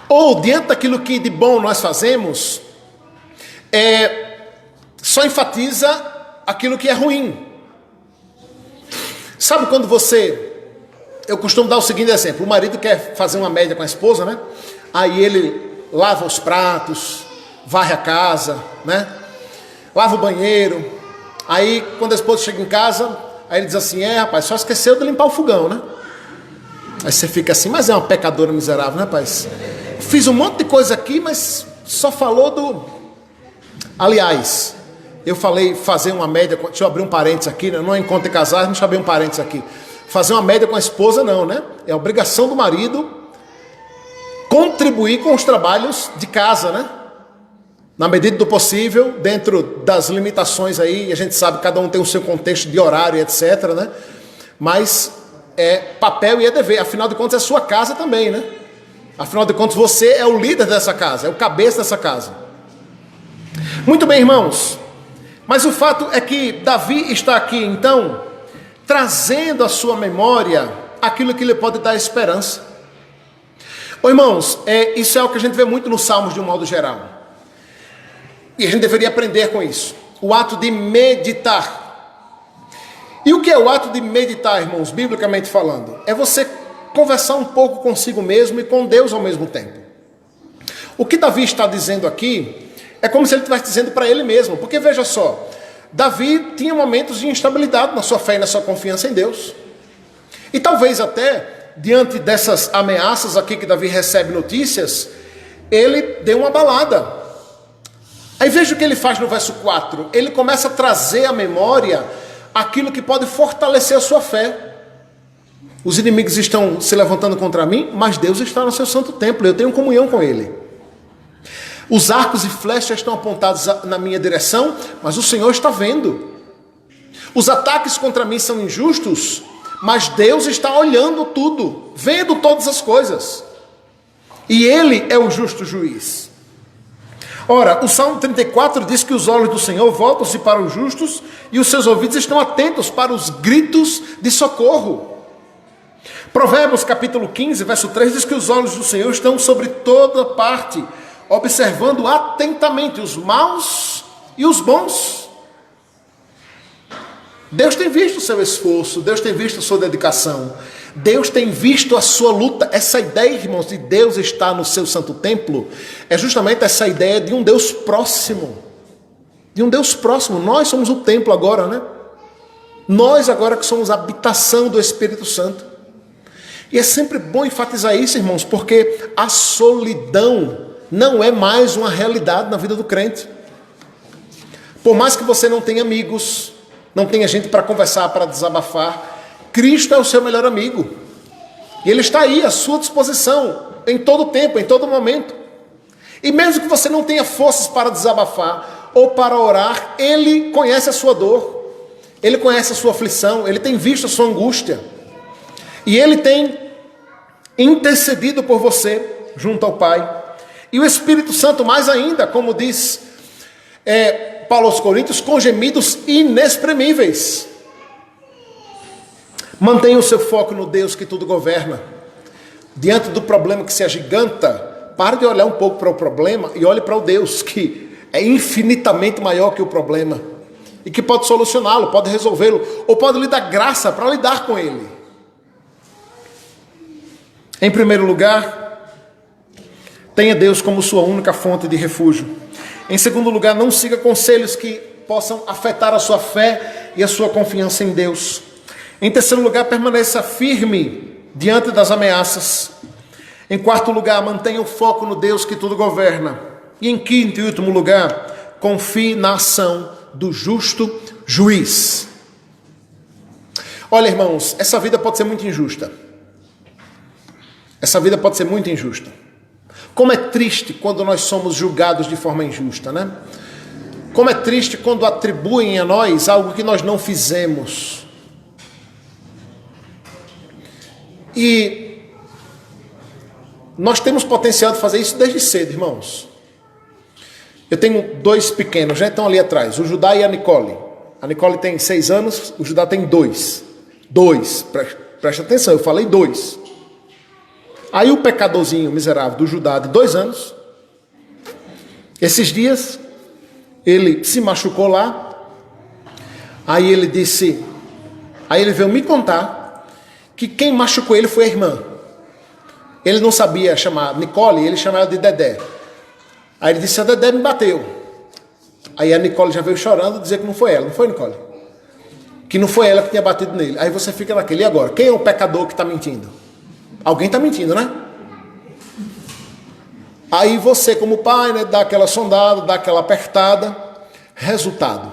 Ou diante daquilo que de bom nós fazemos, só enfatiza aquilo que é ruim. Sabe quando eu costumo dar o seguinte exemplo: o marido quer fazer uma média com a esposa, né? Aí ele lava os pratos, varre a casa, né? Lava o banheiro. Aí quando a esposa chega em casa, aí ele diz assim: rapaz, só esqueceu de limpar o fogão, né? Aí você fica assim: mas é uma pecadora miserável, né, rapaz? Fiz um monte de coisa aqui, mas só falou do... Aliás, eu falei fazer uma média, deixa eu abrir um parênteses aqui, né? Não é encontro de casais, deixa eu abrir um parênteses aqui. Fazer uma média com a esposa não, né? É obrigação do marido contribuir com os trabalhos de casa, né? Na medida do possível, dentro das limitações aí, a gente sabe que cada um tem o seu contexto de horário, etc, né? Mas é papel e é dever, afinal de contas é sua casa também, né? Afinal de contas você é o líder dessa casa, é o cabeça dessa casa. Muito bem, irmãos, mas o fato é que Davi está aqui, então, trazendo à sua memória aquilo que lhe pode dar esperança. Ô, irmãos, isso é o que a gente vê muito nos Salmos de um modo geral. E a gente deveria aprender com isso. O ato de meditar. E o que é o ato de meditar, irmãos, biblicamente falando? É você conversar um pouco consigo mesmo e com Deus ao mesmo tempo. O que Davi está dizendo aqui é como se ele estivesse dizendo para ele mesmo. Porque veja só, Davi tinha momentos de instabilidade na sua fé e na sua confiança em Deus. E talvez até, diante dessas ameaças aqui que Davi recebe notícias, ele deu uma balada. Aí veja o que ele faz no verso 4. Ele começa a trazer à memória aquilo que pode fortalecer a sua fé. Os inimigos estão se levantando contra mim, mas Deus está no seu santo templo, eu tenho comunhão com Ele. Os arcos e flechas estão apontados na minha direção, mas o Senhor está vendo. Os ataques contra mim são injustos, mas Deus está olhando tudo, vendo todas as coisas. E Ele é o justo juiz. Ora, o Salmo 34 diz que os olhos do Senhor voltam-se para os justos e os seus ouvidos estão atentos para os gritos de socorro. Provérbios capítulo 15, verso 3 diz que os olhos do Senhor estão sobre toda parte, observando atentamente os maus e os bons. Deus tem visto o seu esforço, Deus tem visto a sua dedicação, Deus tem visto a sua luta. Essa ideia, irmãos, de Deus estar no seu santo templo, é justamente essa ideia de um Deus próximo. De um Deus próximo. Nós somos o templo agora, né? Nós agora que somos a habitação do Espírito Santo. E é sempre bom enfatizar isso, irmãos, porque a solidão não é mais uma realidade na vida do crente. Por mais que você não tenha amigos, não tenha gente para conversar, para desabafar, Cristo é o seu melhor amigo. E Ele está aí à sua disposição, em todo tempo, em todo momento. E mesmo que você não tenha forças para desabafar ou para orar, Ele conhece a sua dor, Ele conhece a sua aflição, Ele tem visto a sua angústia. E Ele tem intercedido por você junto ao Pai. E o Espírito Santo mais ainda, como diz Paulo aos Coríntios, com gemidos inexprimíveis. Mantenha o seu foco no Deus que tudo governa. Diante do problema que se agiganta, pare de olhar um pouco para o problema e olhe para o Deus que é infinitamente maior que o problema e que pode solucioná-lo, pode resolvê-lo, ou pode lhe dar graça para lidar com ele. Em primeiro lugar, tenha Deus como sua única fonte de refúgio. Em segundo lugar, não siga conselhos que possam afetar a sua fé e a sua confiança em Deus. Em terceiro lugar, permaneça firme diante das ameaças. Em quarto lugar, mantenha o foco no Deus que tudo governa. E em quinto e último lugar, confie na ação do justo juiz. Olha, irmãos, essa vida pode ser muito injusta. Essa vida pode ser muito injusta. Como é triste quando nós somos julgados de forma injusta, né? Como é triste quando atribuem a nós algo que nós não fizemos. E nós temos potencial de fazer isso desde cedo, irmãos. Eu tenho dois pequenos, já estão ali atrás, o Judá e a Nicole. A Nicole tem 6 anos, o Judá tem 2. 2, presta atenção, eu falei 2. Aí o pecadorzinho miserável do Judá de 2 anos, esses dias, ele se machucou lá, aí ele veio me contar que quem machucou ele foi a irmã. Ele não sabia chamar Nicole, ele chamava de Dedé. Aí ele disse, a Dedé me bateu. Aí a Nicole já veio chorando, dizer que não foi ela, não foi, Nicole? Que não foi ela que tinha batido nele. Aí você fica naquele, e agora? Quem é o pecador que está mentindo? Alguém está mentindo, né? Aí você, como pai, né, dá aquela sondada, dá aquela apertada. Resultado,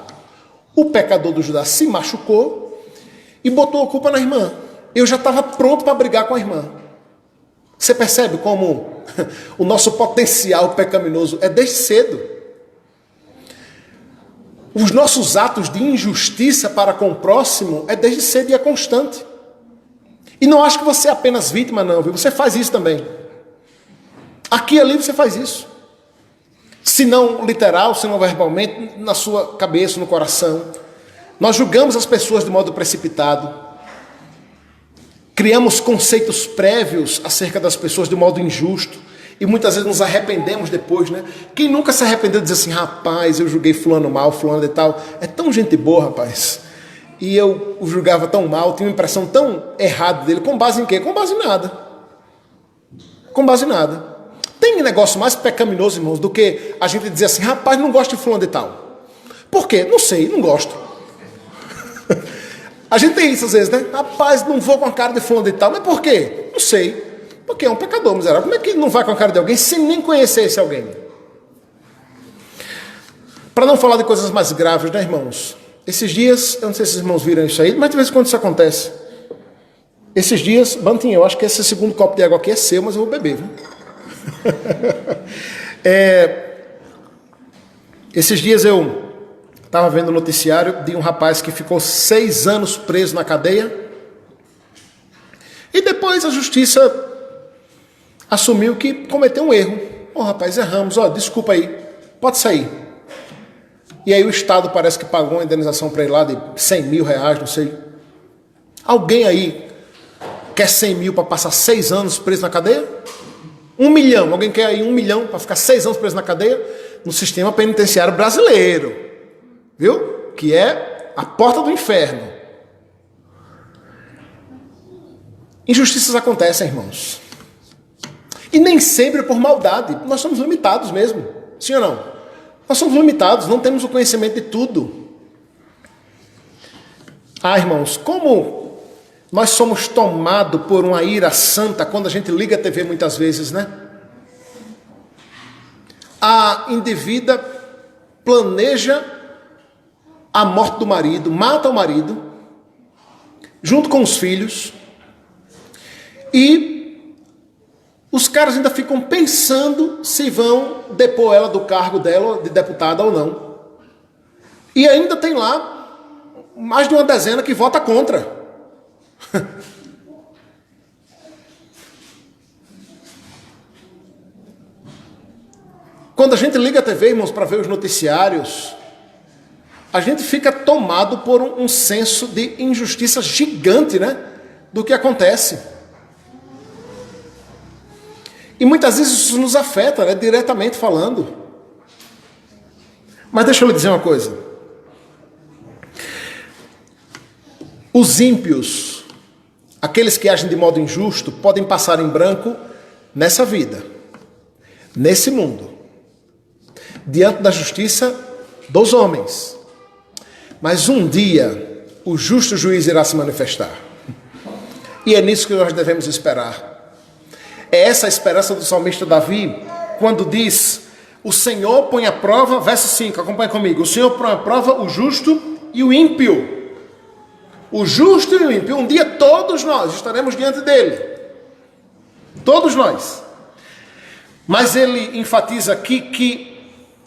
o pecador do Judá se machucou e botou a culpa na irmã. Eu já estava pronto para brigar com a irmã. Você percebe como o nosso potencial pecaminoso é desde cedo. Os nossos atos de injustiça para com o próximo é desde cedo e é constante. E não acho que você é apenas vítima, não, viu? Você faz isso também. Aqui e ali você faz isso. Se não literal, se não verbalmente, na sua cabeça, no coração. Nós julgamos as pessoas de modo precipitado. criamos conceitos prévios acerca das pessoas de modo injusto, e muitas vezes nos arrependemos depois, né? Quem nunca se arrependeu de dizer assim, rapaz, eu julguei fulano mal, fulano de tal, é tão gente boa, rapaz, e eu o julgava tão mal, tinha uma impressão tão errada dele, com base em quê? Com base em nada. Com base em nada. Tem negócio mais pecaminoso, irmãos, do que a gente dizer assim, rapaz, não gosto de fulano de tal. Por quê? Não sei, não gosto. A gente tem isso às vezes, né? Rapaz, não vou com a cara de fulano de tal. Mas por quê? Não sei. Porque é um pecador miserável. Como é que não vai com a cara de alguém sem nem conhecer esse alguém? Para não falar de coisas mais graves, né, irmãos? Esses dias, eu não sei se os irmãos viram isso aí, mas de vez em quando isso acontece. Esses dias, Bantinho, eu acho que esse segundo copo de água aqui é seu, mas eu vou beber, viu? Esses dias eu estava vendo o noticiário de um rapaz que ficou 6 anos preso na cadeia e depois a justiça assumiu que cometeu um erro. Rapaz, erramos, desculpa aí, pode sair. E aí o Estado parece que pagou uma indenização para ele lá de 100 mil reais, não sei. Alguém aí quer 100 mil para passar 6 anos preso na cadeia? 1 milhão, alguém quer aí 1 milhão para ficar 6 anos preso na cadeia? No sistema penitenciário brasileiro, viu? Que é a porta do inferno. Injustiças acontecem, irmãos. E nem sempre por maldade. Nós somos limitados mesmo. Sim ou não? Nós somos limitados, não temos o conhecimento de tudo. Irmãos, como nós somos tomados por uma ira santa quando a gente liga a TV muitas vezes, né? A indevida planeja a morte do marido, mata o marido, junto com os filhos, e os caras ainda ficam pensando se vão depor ela do cargo dela, de deputada ou não. E ainda tem lá mais de uma dezena que vota contra. Quando a gente liga a TV, irmãos, para ver os noticiários, a gente fica tomado por um senso de injustiça gigante, né? Do que acontece. E muitas vezes isso nos afeta, né? Diretamente falando. Mas deixa eu lhe dizer uma coisa. Os ímpios, aqueles que agem de modo injusto, podem passar em branco nessa vida, nesse mundo, diante da justiça dos homens. Mas um dia, o justo juiz irá se manifestar. E é nisso que nós devemos esperar. É essa a esperança do salmista Davi, quando diz, o Senhor põe à prova, verso 5, acompanha comigo, o Senhor põe à prova o justo e o ímpio. O justo e o ímpio, um dia todos nós estaremos diante dele. Todos nós. Mas ele enfatiza aqui que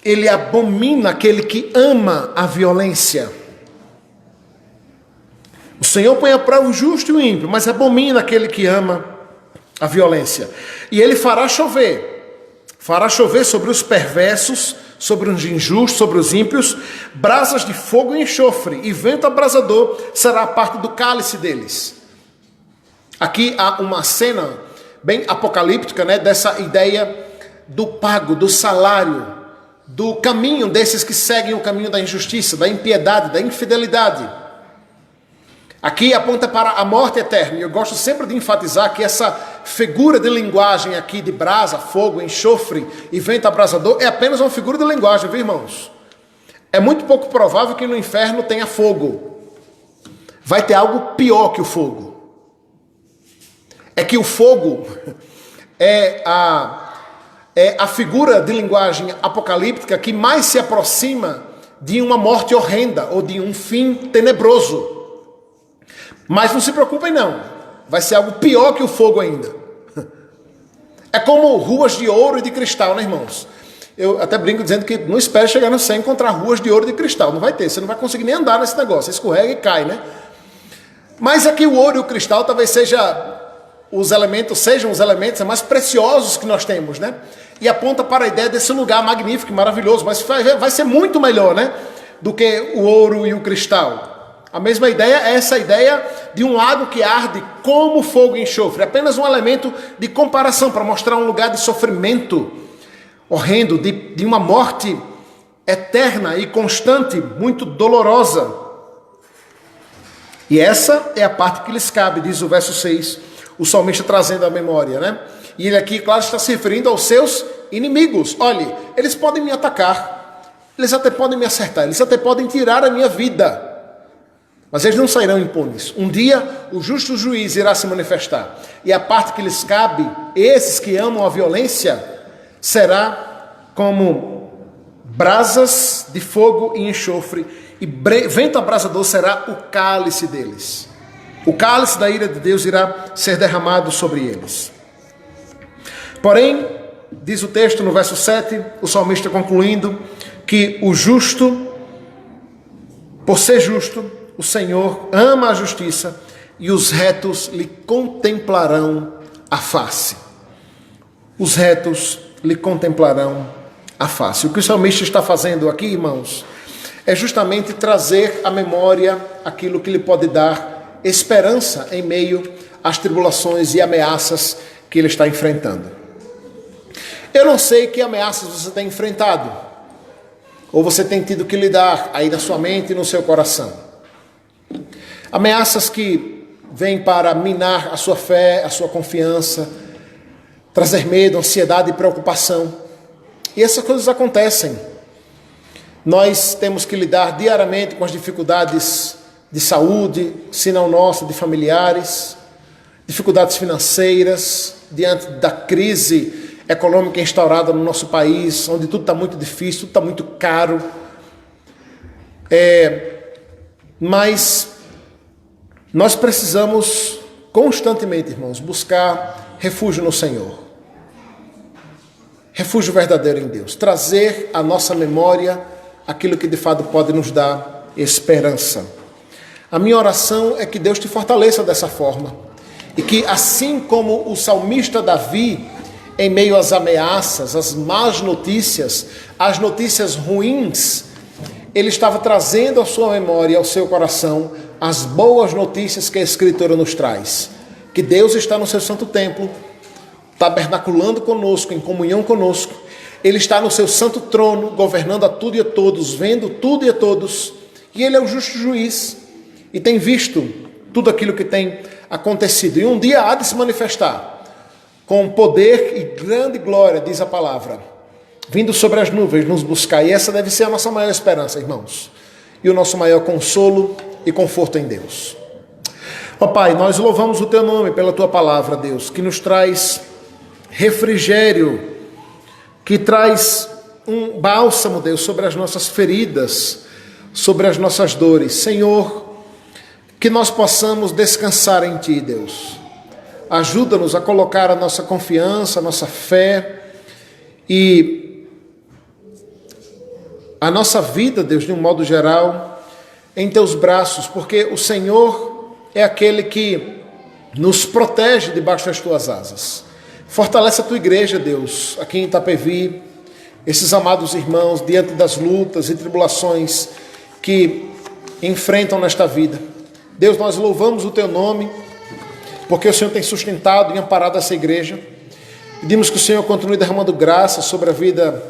ele abomina aquele que ama a violência. O Senhor põe à prova o justo e o ímpio, mas abomina aquele que ama a violência. E ele fará chover sobre os perversos, sobre os injustos, sobre os ímpios, brasas de fogo e enxofre, e vento abrasador será a parte do cálice deles. Aqui há uma cena bem apocalíptica, né, dessa ideia do pago, do salário, do caminho desses que seguem o caminho da injustiça, da impiedade, da infidelidade. Aqui aponta para a morte eterna, e eu gosto sempre de enfatizar que essa figura de linguagem aqui de brasa, fogo, enxofre e vento abrasador é apenas uma figura de linguagem, viu, irmãos? É muito pouco provável que no inferno tenha fogo. Vai ter algo pior que o fogo. É que o fogo é a figura de linguagem apocalíptica que mais se aproxima de uma morte horrenda ou de um fim tenebroso. Mas não se preocupem não, vai ser algo pior que o fogo ainda. É como ruas de ouro e de cristal, né, irmãos? Eu até brinco dizendo que não espere chegar no céu e encontrar ruas de ouro e de cristal, não vai ter, você não vai conseguir nem andar nesse negócio, você escorrega e cai, né? Mas aqui o ouro e o cristal talvez sejam os elementos mais preciosos que nós temos, né? E aponta para a ideia desse lugar magnífico e maravilhoso, mas vai ser muito melhor, né? Do que o ouro e o cristal. A mesma ideia é essa ideia de um lago que arde como fogo e enxofre. Apenas um elemento de comparação para mostrar um lugar de sofrimento horrendo, de uma morte eterna e constante, muito dolorosa. E essa é a parte que lhes cabe, diz o verso 6, o salmista trazendo a memória, né? E ele aqui, claro, está se referindo aos seus inimigos. Olhe, eles podem me atacar, eles até podem me acertar, eles até podem tirar a minha vida, mas eles não sairão impunes. Um dia o justo juiz irá se manifestar, e a parte que lhes cabe, esses que amam a violência, será como brasas de fogo e enxofre, e vento abrasador será o cálice deles. O cálice da ira de Deus irá ser derramado sobre eles. Porém, diz o texto no verso 7, o salmista concluindo, que o justo, por ser justo, o Senhor ama a justiça e os retos lhe contemplarão a face. Os retos lhe contemplarão a face. O que o salmista está fazendo aqui, irmãos, é justamente trazer à memória aquilo que lhe pode dar esperança em meio às tribulações e ameaças que ele está enfrentando. Eu não sei que ameaças você tem enfrentado, ou você tem tido que lidar aí na sua mente e no seu coração. Ameaças que vêm para minar a sua fé, a sua confiança, trazer medo, ansiedade e preocupação. E essas coisas acontecem. Nós temos que lidar diariamente com as dificuldades de saúde, se não nossa, de familiares, dificuldades financeiras, diante da crise econômica instaurada no nosso país, onde tudo está muito difícil, tudo está muito caro. Mas nós precisamos constantemente, irmãos, buscar refúgio no Senhor. Refúgio verdadeiro em Deus. Trazer à nossa memória aquilo que de fato pode nos dar esperança. A minha oração é que Deus te fortaleça dessa forma. E que assim como o salmista Davi, em meio às ameaças, às más notícias, às notícias ruins, ele estava trazendo à sua memória, ao seu coração, as boas notícias que a Escritura nos traz. Que Deus está no seu santo templo, tabernaculando conosco, em comunhão conosco. Ele está no seu santo trono, governando a tudo e a todos, vendo tudo e a todos. E Ele é o justo juiz e tem visto tudo aquilo que tem acontecido. E um dia há de se manifestar com poder e grande glória, diz a palavra, vindo sobre as nuvens nos buscar. E essa deve ser a nossa maior esperança, irmãos, e o nosso maior consolo e conforto em Deus. Ó Pai, nós louvamos o Teu nome pela Tua palavra, Deus, que nos traz refrigério, que traz um bálsamo, Deus, sobre as nossas feridas, sobre as nossas dores. Senhor, que nós possamos descansar em Ti, Deus. Ajuda-nos a colocar a nossa confiança, a nossa fé e a nossa vida, Deus, de um modo geral, em Teus braços, porque o Senhor é aquele que nos protege debaixo das Tuas asas. Fortalece a Tua igreja, Deus, aqui em Itapevi, esses amados irmãos, diante das lutas e tribulações que enfrentam nesta vida. Deus, nós louvamos o Teu nome, porque o Senhor tem sustentado e amparado essa igreja. Pedimos que o Senhor continue derramando graça sobre a vida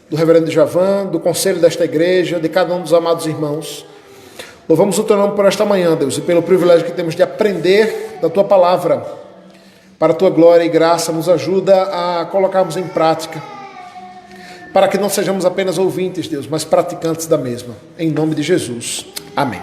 do reverendo Javan, do conselho desta igreja, de cada um dos amados irmãos. Louvamos o Teu nome por esta manhã, Deus, e pelo privilégio que temos de aprender da Tua palavra. Para a Tua glória e graça, nos ajuda a colocarmos em prática, para que não sejamos apenas ouvintes, Deus, mas praticantes da mesma. Em nome de Jesus. Amém.